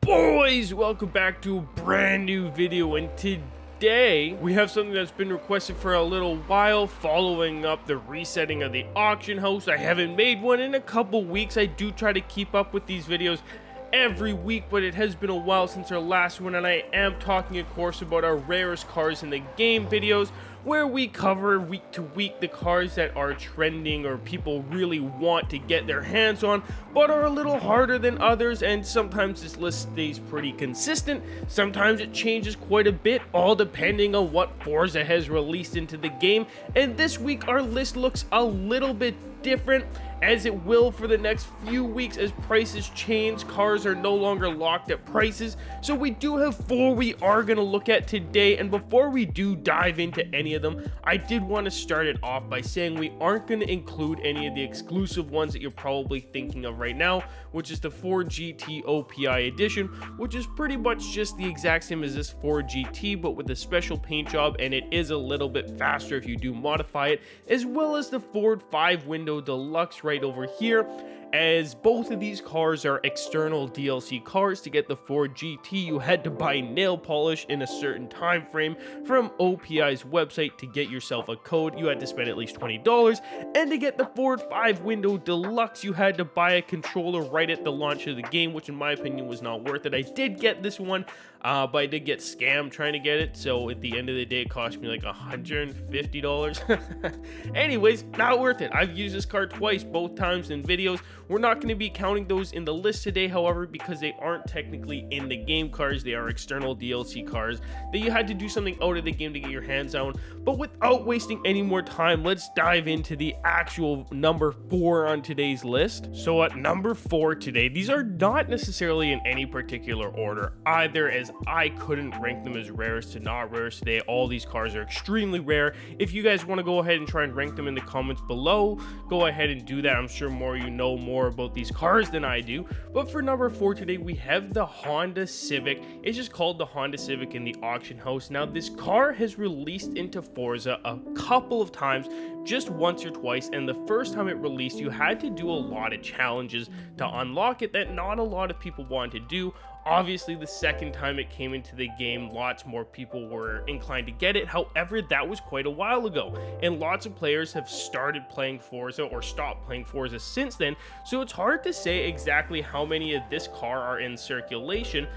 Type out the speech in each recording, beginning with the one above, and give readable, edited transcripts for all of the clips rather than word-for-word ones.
Boys, welcome back to a brand new video, and today we have something that's been requested for a little while, following up the resetting of the auction house. I haven't made one in a couple weeks. I do try to keep up with these videos every week, but it has been a while since our last one, and I am talking, of course, about our rarest cars in the game videos, where we cover week to week the cars that are trending or people really want to get their hands on, but are a little harder than others. And sometimes this list stays pretty consistent, sometimes it changes quite a bit, all depending on what Forza has released into the game. And this week our list looks a little bit different, as it will for the next few weeks as prices change. Cars are no longer locked at prices, so we do have four we are going to look at today. And before we do dive into any of them, I did want to start it off by saying we aren't going to include any of the exclusive ones that you're probably thinking of right now, which is the Ford GT OPI edition, which is pretty much just the exact same as this Ford GT, but with a special paint job, and it is a little bit faster if you do modify it, as well as the Ford 5-window Deluxe right over here, as both of these cars are external DLC cars. To get the Ford GT, you had to buy nail polish in a certain time frame from OPI's website to get yourself a code. You had to spend at least $20, and to get the Ford 5-window Deluxe, you had to buy a controller right at the launch of the game, which in my opinion was not worth it. I did get this one, but I did get scammed trying to get it, so at the end of the day it cost me like $150. Anyways, not worth it. I've used this car twice, both times in videos. We're not going to be counting those in the list today, however, because they aren't technically in the game cars. They are external DLC cars that you had to do something out of the game to get your hands on. But without wasting any more time, let's dive into the actual number 4 on today's list. So at number 4 today, these are not necessarily in any particular order either, as I couldn't rank them as rarest to not rarest today. All these cars are extremely rare. If you guys want to go ahead and try and rank them in the comments below, go ahead and do that. I'm sure more you know more about these cars than I do. But for number 4 today, we have the Honda Civic. It's just called the Honda Civic in the auction house. Now, this car has released into Forza a couple of times, just once or twice, and the first time it released, you had to do a lot of challenges to unlock it that not a lot of people wanted to do. Obviously, the second time it came into the game, lots more people were inclined to get it. However, that was quite a while ago, and lots of players have started playing Forza or stopped playing Forza since then, so it's hard to say exactly how many of this car are in circulation.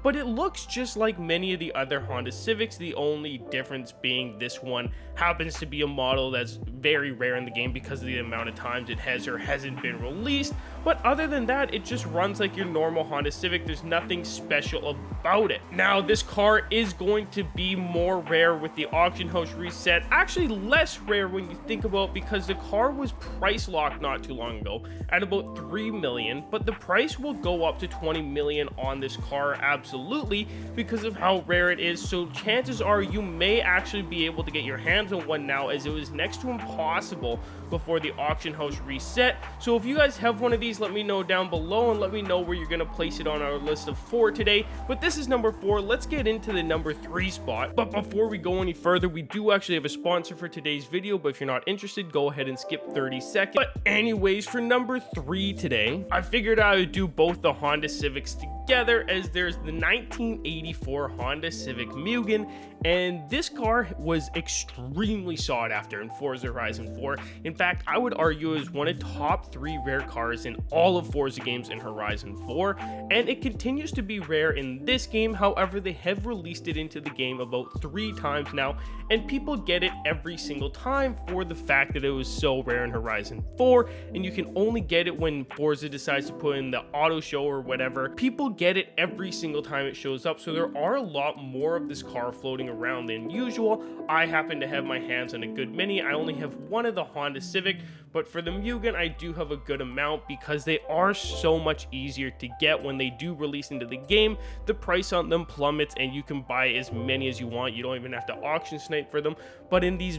But it looks just like many of the other Honda Civics, the only difference being this one happens to be a model that's very rare in the game because of the amount of times it has or hasn't been released. But other than that, it just runs like your normal Honda Civic. There's nothing special about it. Now, this car is going to be more rare with the auction house reset. Actually, less rare when you think about it, because the car was price locked not too long ago at about $3 million, but the price will go up to $20 million on this car, absolutely, because of how rare it is. So chances are you may actually be able to get your hands on one now, as it was next to impossible before the auction house reset. So if you guys have one of these, let me know down below, and let me know where you're going to place it on our list of 4 today. But this is number 4. Let's get into the number 3 spot. But before we go any further, we do actually have a sponsor for today's video, but if you're not interested, go ahead and skip 30 seconds. But anyways, for number 3 today, I figured I would do both the Honda Civics together, as there's the 1984 Honda Civic Mugen, and this car was extremely sought after in Forza Horizon 4. In fact, I would argue is one of the top 3 rare cars in all of Forza games in Horizon 4, and it continues to be rare in this game. However, they have released it into the game about 3 times now, and people get it every single time for the fact that it was so rare in Horizon 4, and you can only get it when Forza decides to put in the auto show or whatever. People get it every single time it shows up, so there are a lot more of this car floating around than usual. I happen to have my hands on a good many. I only have one of the Honda Civic, but for the Mugen, I do have a good amount because they are so much easier to get when they do release into the game. The price on them plummets, and you can buy as many as you want. You don't even have to auction snipe for them. But in these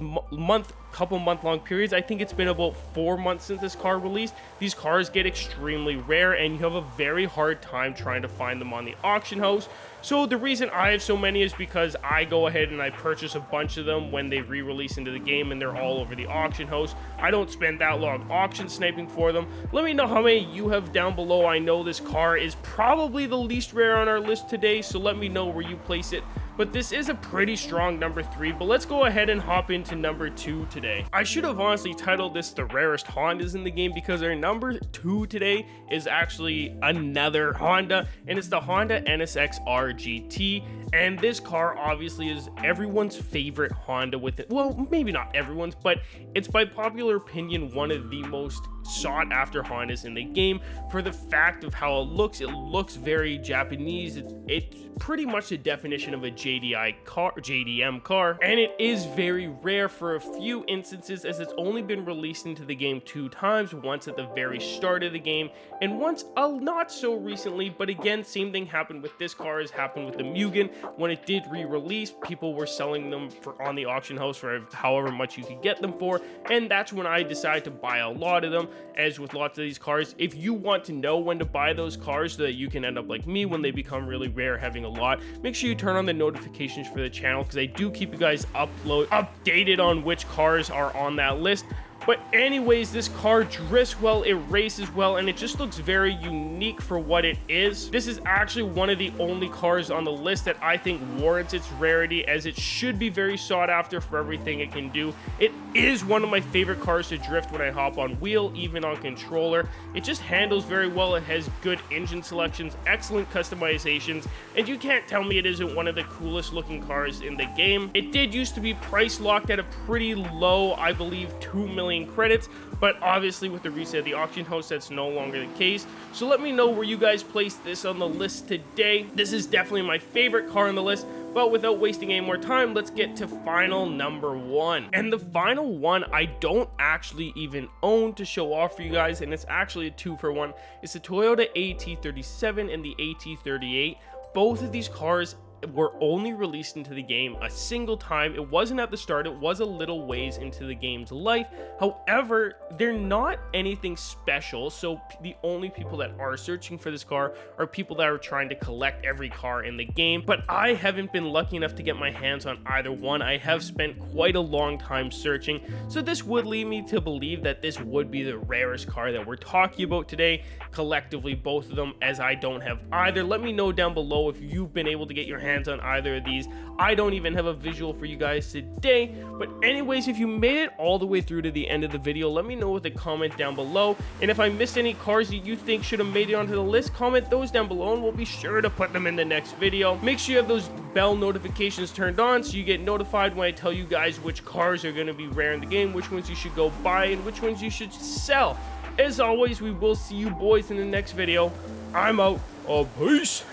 couple month long periods, I think it's been about 4 months since this car released, these cars get extremely rare, and you have a very hard time trying to find them on the auction house. So the reason I have so many is because I go ahead and I purchase a bunch of them when they re-release into the game, and they're all over the auction house. I don't spend log auction sniping for them. Let me know how many you have down below. I know this car is probably the least rare on our list today, so let me know where you place it. But this is a pretty strong number 3, but let's go ahead and hop into number 2 today. I should have honestly titled this the rarest Hondas in the game, because our number 2 today is actually another Honda, and it's the Honda NSX-R GT. And this car obviously is everyone's favorite Honda with it. Well, maybe not everyone's, but it's by popular opinion one of the most sought after Hondas in the game for the fact of how it looks. It looks very Japanese. It's pretty much the definition of a JDM car, and it is very rare for a few instances, as it's only been released into the game 2 times, once at the very start of the game and once not so recently. But again, same thing happened with this car as happened with the Mugen. When it did re-release, people were selling them on the auction house for however much you could get them for, and that's when I decided to buy a lot of them. As with lots of these cars, if you want to know when to buy those cars so that you can end up like me when they become really rare, having a lot, make sure you turn on the notifications for the channel, because I do keep you guys updated on which cars are on that list. But anyways, this car drifts well, it races well, and it just looks very unique for what it is. This is actually one of the only cars on the list that I think warrants its rarity, as it should be very sought after for everything it can do. It is one of my favorite cars to drift when I hop on wheel, even on controller. It just handles very well. It has good engine selections, excellent customizations, and you can't tell me it isn't one of the coolest looking cars in the game. It did used to be price locked at a pretty low, I believe, 2 million credits, but obviously with the reset of the auction house, that's no longer the case. So let me know where you guys place this on the list today. This is definitely my favorite car on the list, but without wasting any more time, let's get to final number 1. And the final one I don't actually even own to show off for you guys, and it's actually a 2-for-1. It's the Toyota AT37 and the AT38. Both of these cars were only released into the game a single time. It wasn't at the start, it was a little ways into the game's life. However, they're not anything special, so the only people that are searching for this car are people that are trying to collect every car in the game. But I haven't been lucky enough to get my hands on either one. I have spent quite a long time searching, so this would lead me to believe that this would be the rarest car that we're talking about today, collectively both of them, as I don't have either. Let me know down below if you've been able to get your hands on either of these. I don't even have a visual for you guys today, but anyways, if you made it all the way through to the end of the video, let me know with a comment down below. And if I missed any cars that you think should have made it onto the list, comment those down below and we'll be sure to put them in the next video. Make sure you have those bell notifications turned on so you get notified when I tell you guys which cars are going to be rare in the game, which ones you should go buy, and which ones you should sell. As always, we will see you boys in the next video. I'm out. Peace.